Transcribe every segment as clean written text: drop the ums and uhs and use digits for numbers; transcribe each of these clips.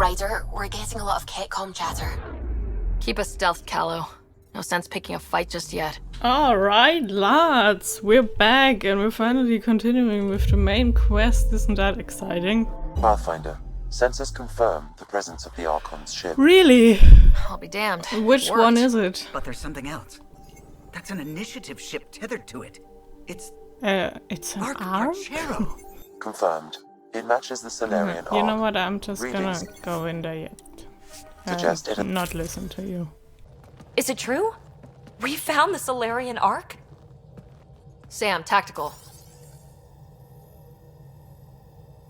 Ryder, we're getting a lot of Catcom chatter. Keep a stealth, Callow. No sense picking a fight just yet. Alright, lads, we're back and we're finally continuing with the main quest. Isn't that exciting? Pathfinder, sensors confirm the presence of the Archon's ship. Really? I'll be damned. Which one is it? But there's something else. That's an initiative ship tethered to it. It's It's an arm? Archero. Confirmed. It matches the Solarian You know Arc. what, I'm just Readings gonna go in there yet. suggest it. Not listen to you. Is it true? We found the Solarian Arc? Sam, tactical.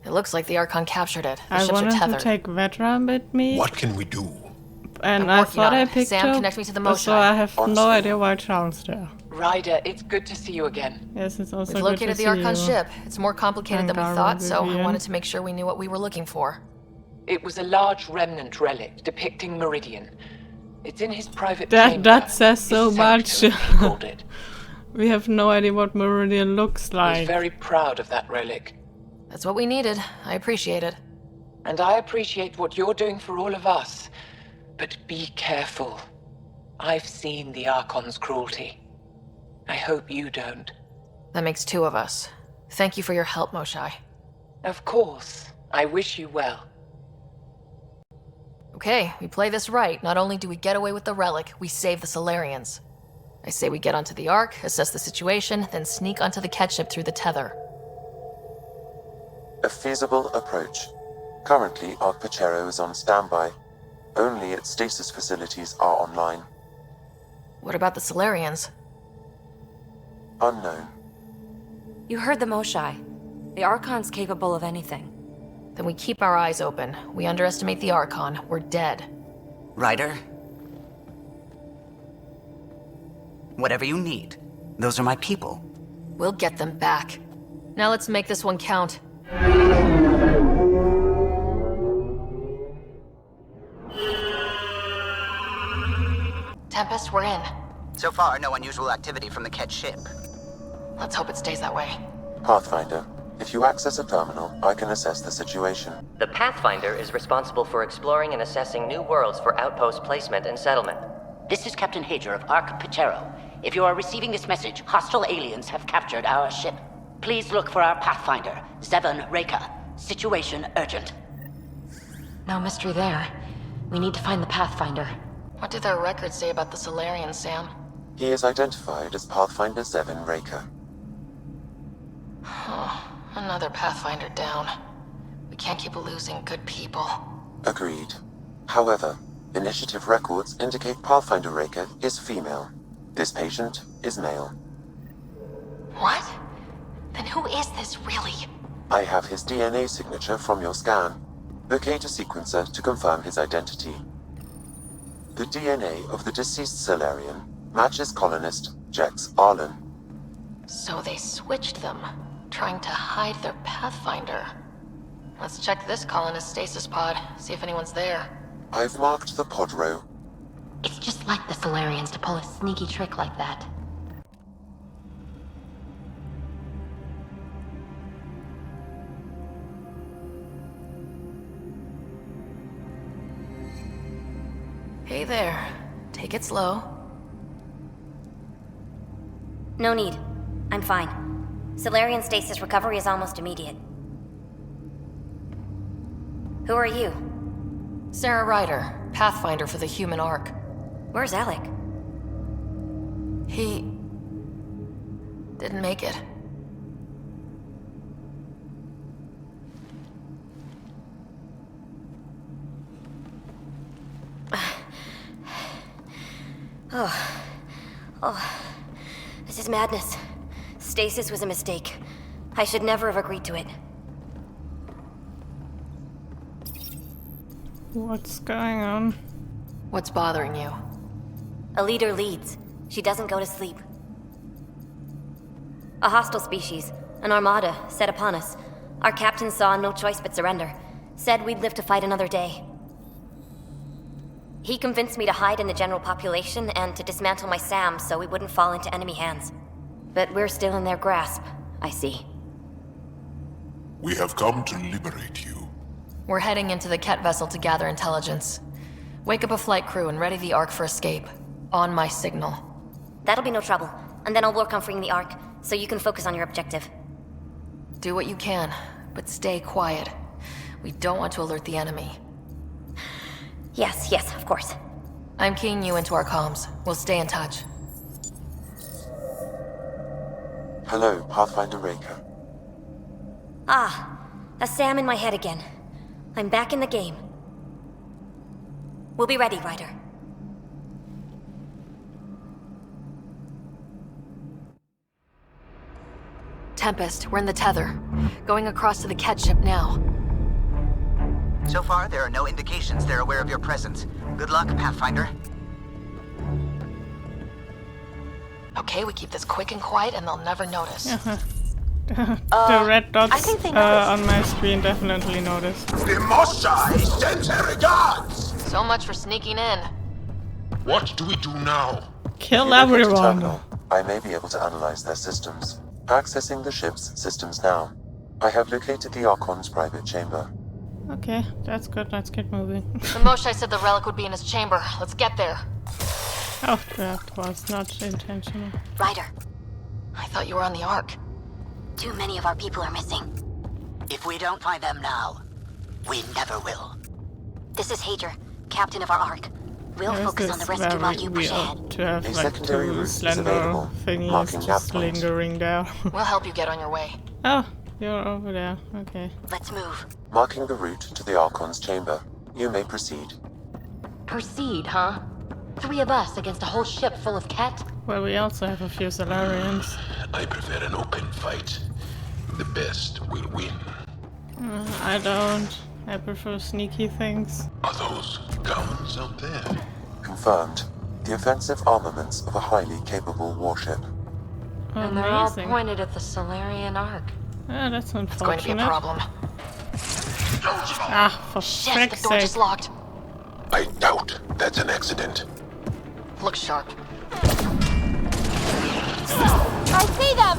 It looks like the Archon captured it. The I ships are wanted to tethered. take Veteran with me, What can we do? and I'm I working thought on I it. picked Sam, her, connect me to the so Moshai. I have no Honestly. idea why Charles there. Ryder, it's good to see you again. Yes, it's also We've good located to the see Archon you. ship. It's more complicated than we And thought, so I Vivian. wanted to make sure we knew what we were looking for. It was a large remnant relic depicting Meridian. It's in his private That- chamber. that says so His much. sanctuary, he called it. We have no idea what Meridian looks He was like. very proud of that relic. That's what we needed. I appreciate it. And I appreciate what you're doing for all of us. But be careful. I've seen the Archon's cruelty. I hope you don't. That makes two of us. Thank you for your help, Moshai. Of course. I wish you well. Okay, we play this right. Not only do we get away with the relic, we save the Solarians. I say we get onto the Ark, assess the situation, then sneak onto the catch ship through the tether. A feasible approach. Currently, Arc Pachero is on standby. Only its stasis facilities are online. What about the Solarians? Unknown. You heard the Moshai. The Archon's capable of anything. Then we keep our eyes open. We underestimate the Archon, we're dead. Ryder? Whatever you need. Those are my people. We'll get them back. Now let's make this one count. Tempest, we're in. So far, no unusual activity from the Ket ship. Let's hope it stays that way. Pathfinder, if you access a terminal, I can assess the situation. The Pathfinder is responsible for exploring and assessing new worlds for outpost placement and settlement. This is Captain Hager of Arc Pachero. If you are receiving this message, hostile aliens have captured our ship. Please look for our Pathfinder, Zevon Reka. Situation urgent. No mystery there. We need to find the Pathfinder. What do their records say about the Solarians, Sam? He is identified as Pathfinder Zevon Reka. Another Pathfinder down. We can't keep losing good people. Agreed. However, initiative records indicate Pathfinder Reka is female. This patient is male. What? Then who is this really? I have his DNA signature from your scan. Locate a sequencer to confirm his identity. The DNA of the deceased Solarian matches colonist Jex Arlen. So they switched them, trying to hide their Pathfinder. Let's check this colonist stasis pod, see if anyone's there. I've marked the pod row. It's just like the Solarians to pull a sneaky trick like that. Hey there. Take it slow. No need. I'm fine. Solarian stasis recovery is almost immediate. Who are you? Sarah Ryder, Pathfinder for the Human Ark. Where's Alec? He... didn't make it. This is madness. Stasis was a mistake. I should never have agreed to it. What's going on? What's bothering you? A leader leads. She doesn't go to sleep. A hostile species, an armada, set upon us. Our captain saw no choice but surrender. Said we'd live to fight another day. He convinced me to hide in the general population and to dismantle my SAM so we wouldn't fall into enemy hands. But we're still in their grasp, I see. We have come to liberate you. We're heading into the Ket vessel to gather intelligence. Wake up a flight crew and ready the Ark for escape. On my signal. That'll be no trouble. And then I'll work on freeing the Ark, so you can focus on your objective. Do what you can, but stay quiet. We don't want to alert the enemy. Yes, of course. I'm keying you into our comms. We'll stay in touch. Hello, Pathfinder Raker. Ah, a Sam in my head again. I'm back in the game. We'll be ready, Ryder. Tempest, we're in the tether. Going across to the Ket ship now. So far, there are no indications they're aware of your presence. Good luck, Pathfinder. Okay, we keep this quick and quiet and they'll never notice. The red dots I think they on my screen definitely noticed. The Moshai sends her regards! So much for sneaking in. What do we do now? Kill Locate a everyone. terminal. I may be able to analyze their systems. Accessing the ship's systems now. I have located the Archon's private chamber. Okay, that's good. Let's get moving. The Moshai said the relic would be in his chamber. Let's get there. Oh, that was not intentional. Ryder, I thought you were on the Ark. too many of our people are missing. If we don't find them now, we never will. This is Hager, captain of our Ark. We'll There's focus on the this rescue while very you push weird ahead. to have A like secondary route two is slender available, marking thingies nav just point. lingering down. We'll help you get on your way. Oh, you're over there. Okay. Let's move. Marking the route to the Archon's chamber. You may proceed. Proceed, huh? 3 of us against a whole ship full of Ket? Well, we also have a few Solarians. I prefer an open fight. The best will win. I don't. I prefer sneaky things. Are those guns out there? Confirmed. The offensive armaments of a highly capable warship. And they're all Amazing. pointed at the Solarian Ark. Ah, that's It's going to be a unfortunate. problem. Ah, for Shit, frick's the door sake. just locked. I doubt that's an accident. Look sharp. I see them!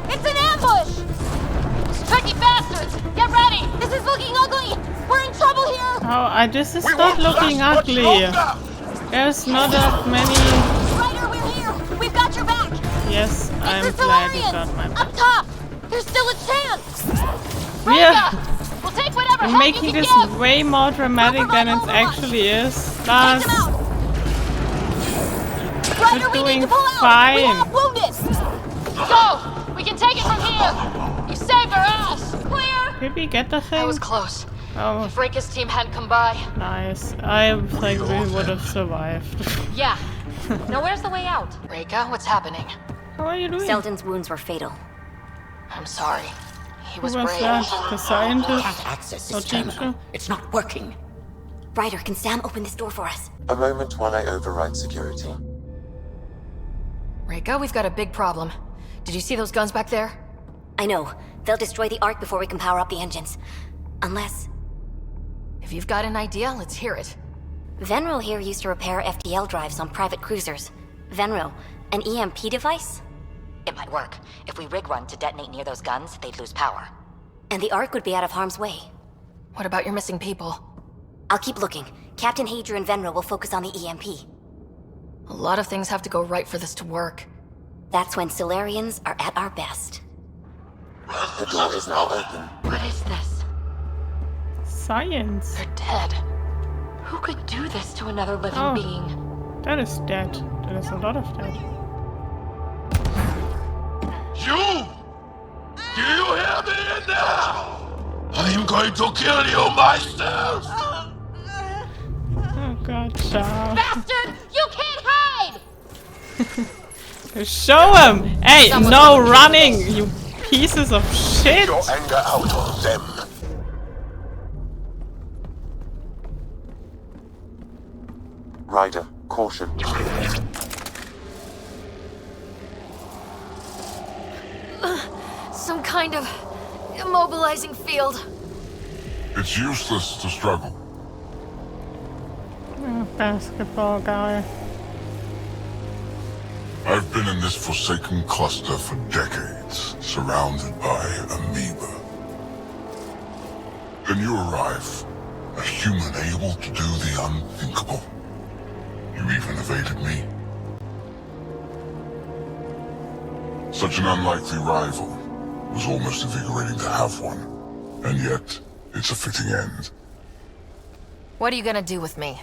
It's an ambush! Tricky bastards! Get ready! This is looking ugly! We're in trouble here! Oh, this is We not won't looking last much ugly. longer! There's not that many. Ryder, we're here! We've got your back! Yes, I'm the glad you Solarians! got my Up back. top! There's still a chance! Yeah, We'll take whatever I'm help making you can this give! way more dramatic than it Override actually is. Take Plus, them out! Ryder, we doing need to pull out! fine. We have wounded! Go! We can take it from here! You saved our ass! Clear! did we get the That thing? was close. Oh, If Rika's team hadn't come by. nice. I think we would have survived. Yeah. Now where's the way out? Rika, what's happening? How are you doing? Selden's wounds were fatal. I'm sorry. He Who was was brave. that? The scientist? Can't access Or this terminal. teacher? It's not working. Ryder, can Sam open this door for us? A moment while I override security. Rika, we've got a big problem. Did you see those guns back there? I know. They'll destroy the Ark before we can power up the engines. Unless... If you've got an idea, let's hear it. Venro here used to repair FTL drives on private cruisers. Venro, an EMP device? It might work. If we rig one to detonate near those guns, they'd lose power. And the Ark would be out of harm's way. What about your missing people? I'll keep looking. Captain Hager and Venro will focus on the EMP. A lot of things have to go right for this to work. That's when Solarians are at our best. The door is now open. What is this? Science. They're dead. Who could do this to another living Oh. being? That is dead. That is a lot of dead. You! Do you hear me in there? I'm going to kill you myself! Oh god, ciao. Bastard! You can't hide! Show him! Hey, no running, you pieces of shit! Your anger out on them. Ryder, caution. Some kind of immobilizing field. It's useless to struggle. Oh, basketball guy. I've been in this forsaken cluster for decades, surrounded by amoeba. Then you arrive. A human able to do the unthinkable. You even evaded me. Such an unlikely rival. Was almost invigorating to have one. And yet, it's a fitting end. What are you gonna do with me?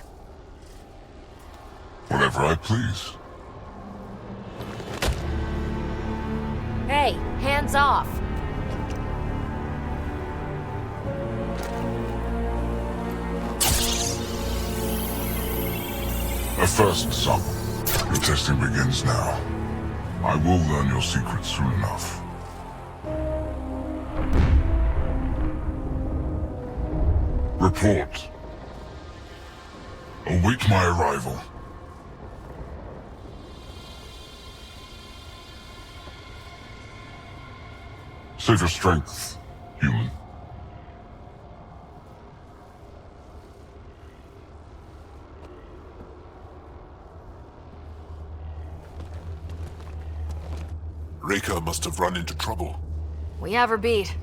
Whatever I please. Hey, hands off! A first, son. Your testing begins now. I will learn your secrets soon enough. Report. Await my arrival. Save your strength, human. Reika must have run into trouble. We have her beat.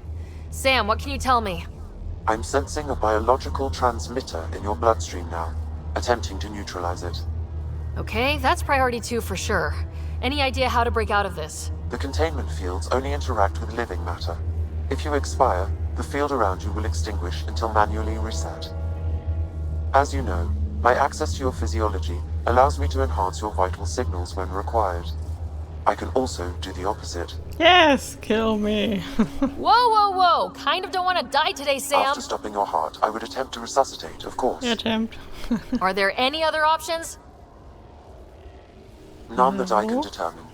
Sam, what can you tell me? I'm sensing a biological transmitter in your bloodstream now, attempting to neutralize it. Okay, that's priority 2 for sure. Any idea how to break out of this? The containment fields only interact with living matter. If you expire, the field around you will extinguish until manually reset. As you know, my access to your physiology allows me to enhance your vital signals when required. I can also do the opposite. Yes, kill me. Whoa, whoa, whoa! Kind of don't want to die today, Sam! After stopping your heart, I would attempt to resuscitate, of course. Attempt. Are there any other options? None that I can determine.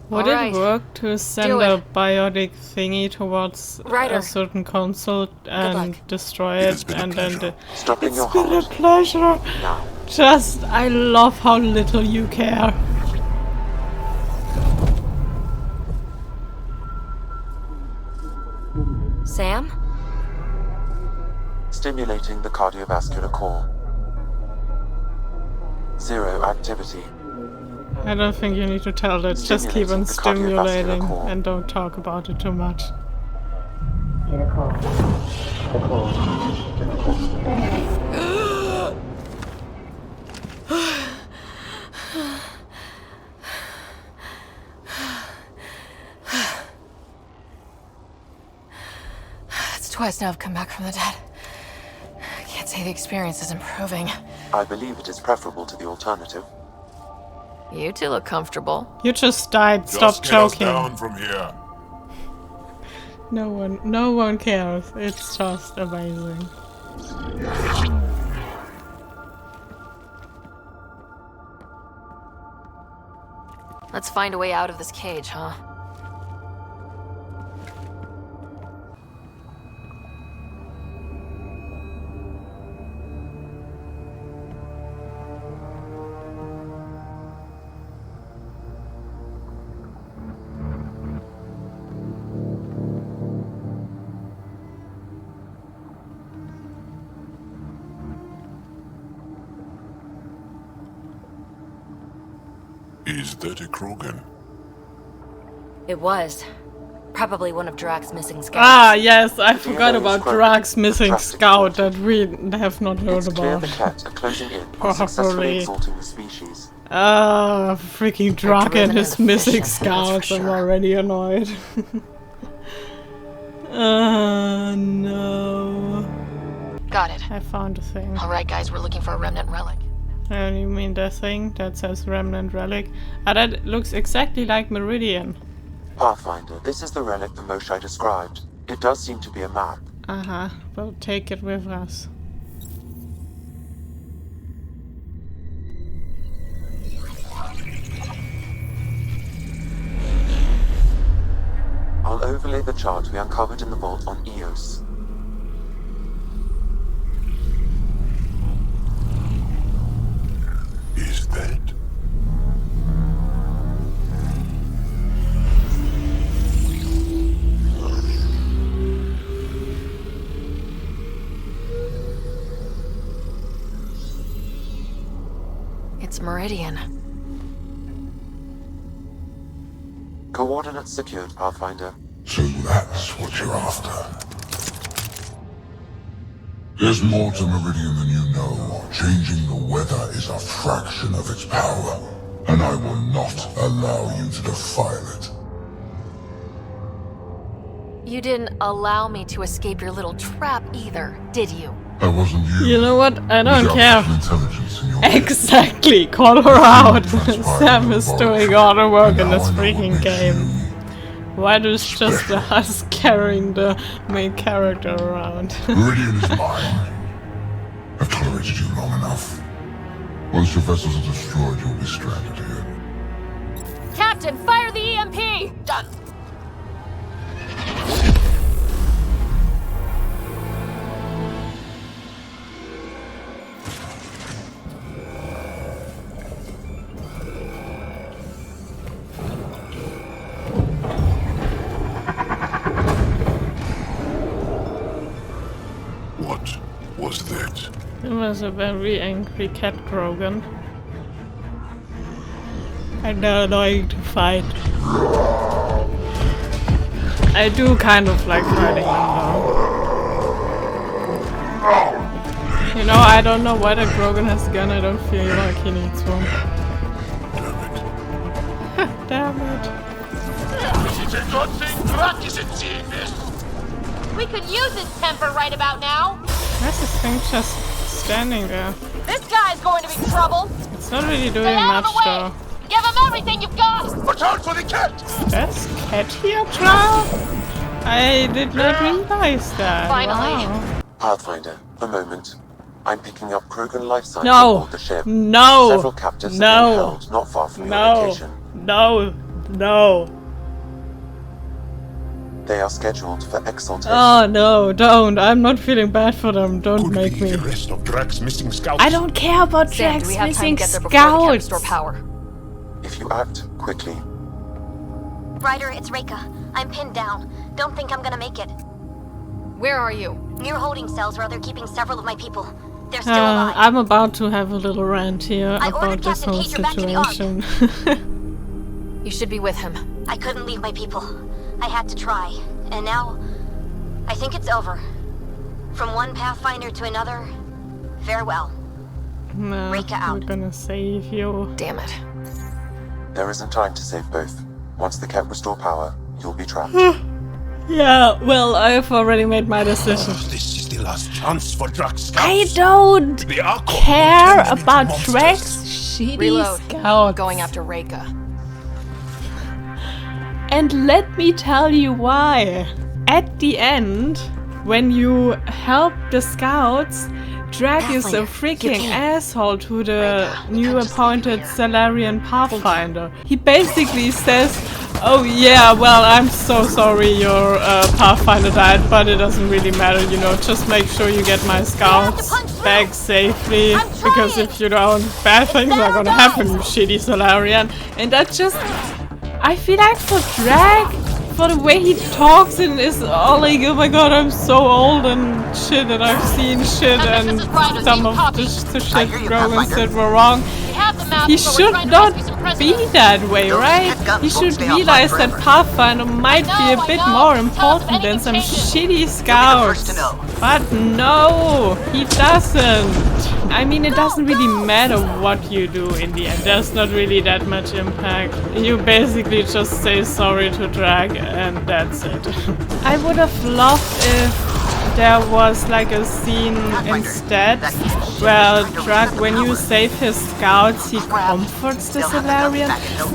Would Alright. it work to send Do a it. biotic thingy towards Ryder. a certain console and luck. destroy It has it, been a and then pleasure. Stopping it's your been a heart. pleasure. Now. Just, I love how little you care. Sam? Stimulating the cardiovascular core. Zero activity. I don't think you need to tell that. Just keep on Stimulating the cardiovascular stimulating core. and don't talk about it too much. It's twice now I've come back from the dead. I can't say the experience is improving. I believe it is preferable to the alternative. You two look comfortable. You just died. Stop Just get us joking. down from here. No one cares. It's just amazing. Let's find a way out of this cage, huh? Is that a Krogan? It was. Probably one of Drack's missing scouts. Ah, yes, I forgot DNA is about quoted Drack's missing drastic scout quote. that we have not heard It's clear about. the Ket are closing in on successfully Properly. exalting the species. Ah, freaking Drack and his missing scouts. I'm already annoyed. No. Got it. I found a thing. Alright, guys, we're looking for a remnant relic. You mean the thing that says Remnant Relic? Ah, that looks exactly like Meridian. Pathfinder, this is the relic the Moshai described. It does seem to be a map. Uh-huh. We'll take it with us. I'll overlay the chart we uncovered in the vault on Eos. Is that? It's Meridian. Coordinates secured, Pathfinder. So that's what you're after. There's more to Meridian than you know. Changing the weather is a fraction of its power, and I will not allow you to defile it. You didn't allow me to escape your little trap either, did you? I wasn't you. You know what? I don't care. Intelligence in your Exactly, call her out. Sam is doing all the work in this freaking game. Why does just us carrying the main character around? Meridian is mine. I've tolerated you long enough. Once your vessels are destroyed, you'll be stranded here. Captain, fire the EMP! Done. What was that? It was a very angry cat Krogan. And they're annoying to fight. I do kind of like fighting them though. You know, I don't know why the Krogan has a gun, I don't feel like he needs one. Damn it. It's a good thing Drack isn't seeing this! We could use his temper right about now! Where's this thing just standing there? This guy's going to be trouble! It's not really doing much though. Give him everything you've got! Watch out for the cat! There's cat here, Drack? I did not realize that. Finally. Wow. Pathfinder, a moment. I'm picking up Krogan life signs No. aboard the ship. No. Several captives have been held not far from your location. No. No. They are scheduled for exaltation. Oh no, don't. I'm not feeling bad for them. Don't make me. The rest of Drack's missing scouts. I don't care about Sam, Drack's do we have time to missing get there before the can scouts. restore power? If you act quickly, Ryder, it's Reika. I'm pinned down. Don't think I'm gonna make it. Where are you? Near holding cells where they're keeping several of my people. They're still alive. I'm about to have a little rant here I about ordered this Captain whole Hager back to the Ark. situation. You should be with him. I couldn't leave my people. I had to try. And now, I think it's over. From one Pathfinder to another, farewell. No, Reika we're out. gonna save you. Damn it. there isn't time to save both. Once the cat restore power, you'll be trapped. Yeah, well, I've already made my decision. This is the last chance for Drack's scouts. I don't The Ark care will turn them into about monsters. Drack's shitty Reload. scouts. Going after Reika. And let me tell you why. At the end, when you help the scouts, Drack is a freaking asshole to the new appointed Salarian Pathfinder. He basically says, oh yeah, well, I'm so sorry your Pathfinder died, but it doesn't really matter, you know, just make sure you get my scouts back safely, because if you don't, bad things are gonna happen, you shitty Salarian. And that just... I feel like for Drack, for the way he talks and is all like, oh my god, I'm so old and shit, and I've seen shit, and some of the shit Grogan said were wrong. He should not be that way, right? He should realize that Pathfinder might be a bit more important than some shitty scouts. But no, he doesn't. I mean, it doesn't really matter what you do in the end. There's not really that much impact. You basically just say sorry to Drack and that's it. I would have loved if there was like a scene instead where Drack, when you save his scouts, he comforts the Salarian.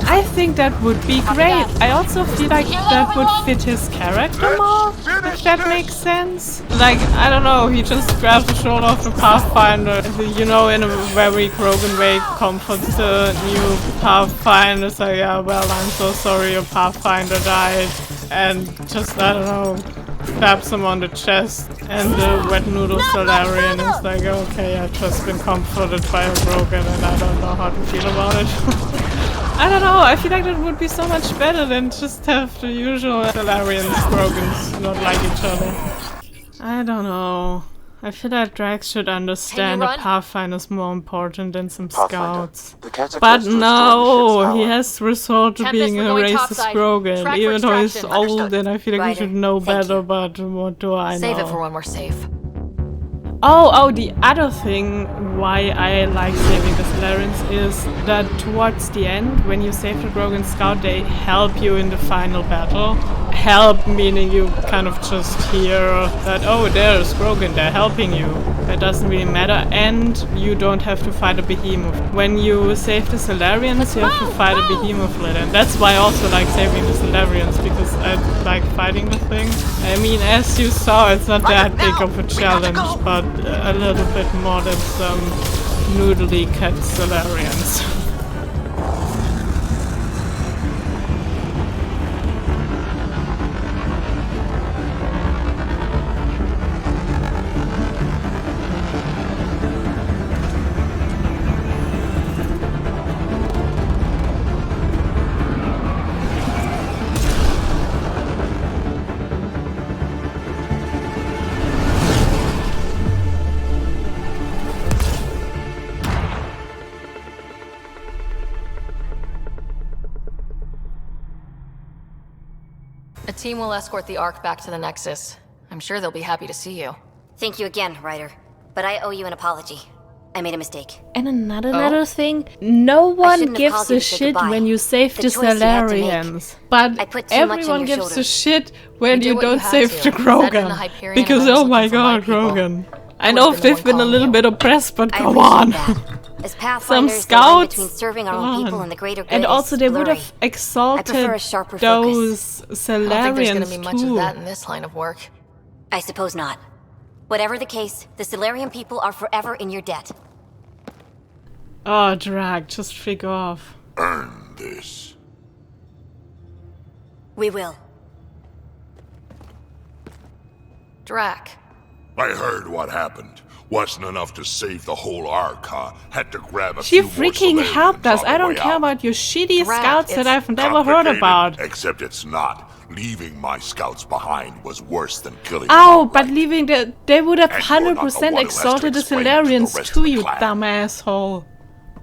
I think that would be great. I also feel like that would fit his character more, if that makes sense. Like, I don't know, he just grabs the shoulder of the Pathfinder, you know, in a very Krogan way, comforts the new Pathfinder. So yeah, well, I'm so sorry your Pathfinder died. And just, I don't know, claps him on the chest, and the wet noodle Solarian is like, okay, I've just been comforted by a Krogan and I don't know how to feel about it. I don't know, I feel like that would be so much better than just have the usual Solarians, Krogans not like each other. I don't know. I feel like Drax should understand a run? Pathfinder is more important than some Pathfinder, scouts. the Cataclysm But restored the no, ship's he power. has resort to Tempest, being we're a going racist topside. Grogan. Track for Even though he's extraction. old Understood. and I feel like he Ryder, should know thank better, you. but what do I know? Save it for when we're safe. Oh, the other thing why I like saving the Solarians is that towards the end, when you save the Grogan Scout, they help you in the final battle. Help meaning you kind of just hear that, oh, there's Grogan, they're helping you. That doesn't really matter, and you don't have to fight a behemoth. When you save the Solarians, you have to fight a behemoth later, and that's why I also like saving the Solarians, because I like fighting the thing. I mean, as you saw, it's not that big of a challenge, but a little bit more than some noodly cat Solarians. A team will escort the Ark back to the Nexus. I'm sure they'll be happy to see you. Thank you again, Ryder. But I owe you an apology. I made a mistake. And another thing, no one shouldn't have gives called you a to say shit goodbye. when you save The the choice you had to make. Solarians, but I put too much on everyone your gives a shoulders. shit when You you did what you don't had save to. the Said it in Grogan. the Hyperion Because and I was oh my looking for my god, people. Grogan. I I know would've been the they've one been a calling little you. bit oppressed, but I come appreciate on. that. As Some Pathfinders, the line scouts, between serving our come own people on. and the greater good And also is they would blurry. have I prefer exalted a sharper those I don't think there's gonna be Solarians much of too. that in this line of work. I suppose not. Whatever the case, the Solarian people are forever in your debt. Oh, Drack, just freak off. Earn this. We will. Drack. I heard what happened. Wasn't enough to save the whole Ark, huh? Had to grab a She few more freaking Solarians helped us. on I the don't way care out. about your shitty Drack, scouts that it's I've never heard Complicated, about. Except it's not. Leaving my scouts behind was worse than killing Oh, them but outright. leaving they would have And you're not the 100% one who has to exalted the explain to the Solarians rest to of the you, clan. dumb asshole.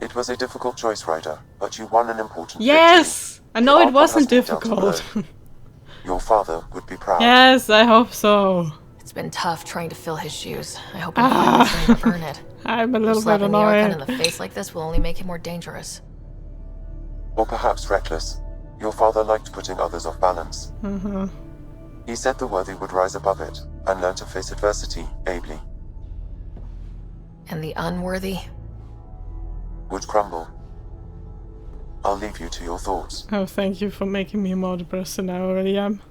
It was a difficult choice, Ryder, but you won an important Yes! I know The it Archon wasn't has been dealt a difficult. blow. Your father would be proud. Yes, I hope so. It's been tough trying to fill his shoes. I hope I'm finally trying to earn it. I'm a little bit Slapping the Archon in annoyed. the face like this will only make him more dangerous. Or perhaps reckless. Your father liked putting others off balance. He said the worthy would rise above it and learn to face adversity ably. And the unworthy? Would crumble. I'll leave you to your thoughts. Oh, thank you for making me more depressed than I already am.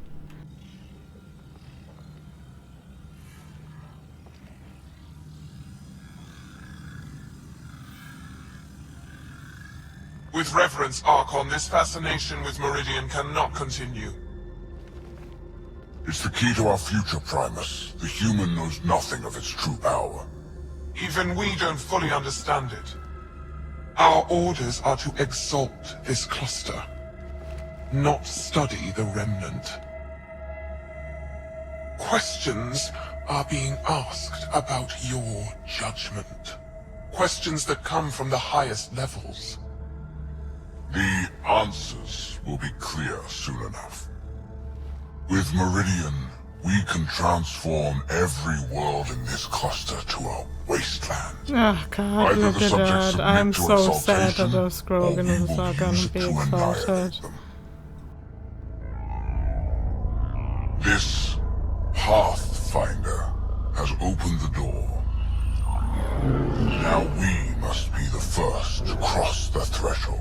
With reverence, Archon, this fascination with Meridian cannot continue. It's the key to our future, Primus. The human knows nothing of its true power. Even we don't fully understand it. Our orders are to exalt this cluster, not study the remnant. Questions are being asked about your judgment. Questions that come from the highest levels. The answers will be clear soon enough. With Meridian, we can transform every world in this cluster to a wasteland. Oh god, Either look the at subjects that. submit I'm to so sad that exaltation, those or Grogan we are will gonna use it be to exalted. annihilate them. This Pathfinder has opened the door. Now we must be the first to cross the threshold.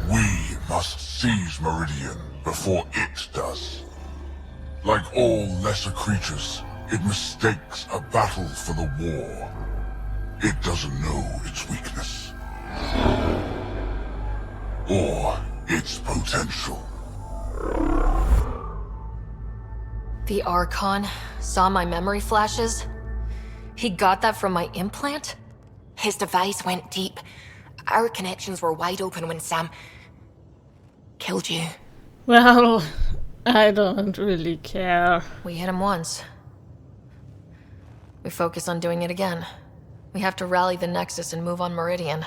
We must seize Meridian before it does. Like all lesser creatures, it mistakes a battle for the war. It doesn't know its weakness. Or its potential. The Archon saw my memory flashes? He got that from my implant? His device went deep. Our connections were wide open when Sam killed you. Well, I don't really care. We hit him once. we focus on doing it again. We have to rally the Nexus and move on Meridian.